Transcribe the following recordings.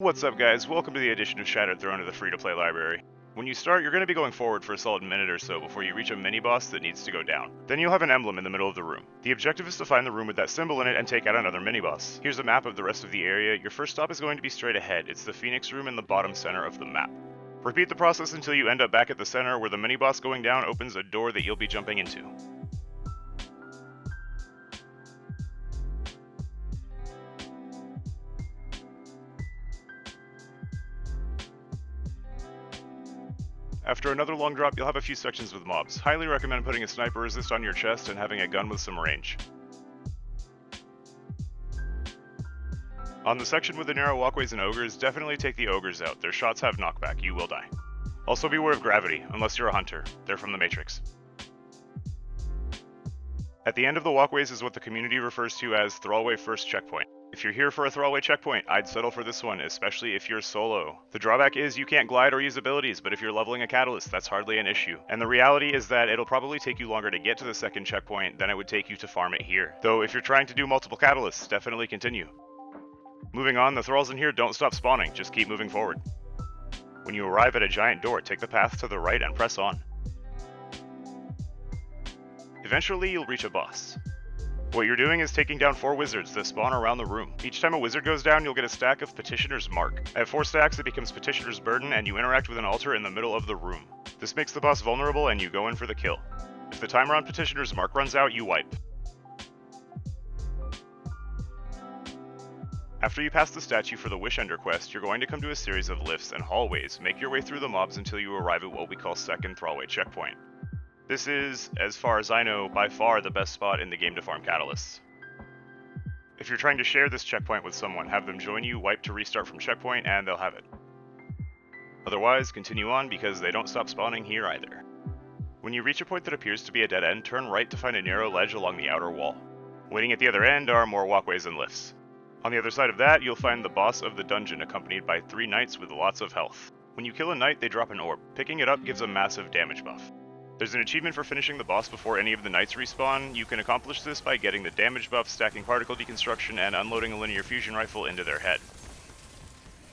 What's up guys, welcome to the edition of Shattered Throne of the free-to-play library. When you start, you're going to be going forward for a solid minute or so before you reach a mini-boss that needs to go down. Then you'll have an emblem in the middle of the room. The objective is to find the room with that symbol in it and take out another mini-boss. Here's a map of the rest of the area. Your first stop is going to be straight ahead. It's the Phoenix room in the bottom center of the map. Repeat the process until you end up back at the center where the mini-boss going down opens a door that you'll be jumping into. After another long drop, you'll have a few sections with mobs. Highly recommend putting a sniper resist on your chest and having a gun with some range. On the section with the narrow walkways and ogres, definitely take the ogres out. Their shots have knockback, you will die. Also beware of gravity, unless you're a hunter. They're from the Matrix. At the end of the walkways is what the community refers to as Thrallway First Checkpoint. If you're here for a Thrallway checkpoint, I'd settle for this one, especially if you're solo. The drawback is you can't glide or use abilities, but if you're leveling a catalyst, that's hardly an issue. And the reality is that it'll probably take you longer to get to the second checkpoint than it would take you to farm it here. Though if you're trying to do multiple catalysts, definitely continue. Moving on, the thralls in here don't stop spawning, just keep moving forward. When you arrive at a giant door, take the path to the right and press on. Eventually, you'll reach a boss. What you're doing is taking down 4 wizards that spawn around the room. Each time a wizard goes down, you'll get a stack of Petitioners Mark. At 4 stacks, it becomes Petitioners Burden, and you interact with an altar in the middle of the room. This makes the boss vulnerable, and you go in for the kill. If the timer on Petitioners Mark runs out, you wipe. After you pass the statue for the Wishender quest, you're going to come to a series of lifts and hallways. Make your way through the mobs until you arrive at what we call second Thrallway checkpoint. This is, as far as I know, by far the best spot in the game to farm catalysts. If you're trying to share this checkpoint with someone, have them join you, wipe to restart from checkpoint, and they'll have it. Otherwise, continue on because they don't stop spawning here either. When you reach a point that appears to be a dead end, turn right to find a narrow ledge along the outer wall. Waiting at the other end are more walkways and lifts. On the other side of that, you'll find the boss of the dungeon accompanied by 3 knights with lots of health. When you kill a knight, they drop an orb. Picking it up gives a massive damage buff. There's an achievement for finishing the boss before any of the knights respawn. You can accomplish this by getting the damage buff, stacking particle deconstruction, and unloading a linear fusion rifle into their head.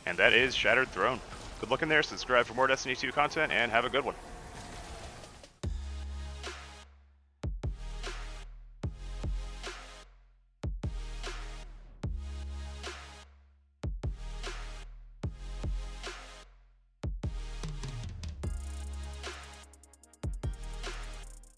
And that is Shattered Throne. Good luck in there, subscribe for more Destiny 2 content, and have a good one.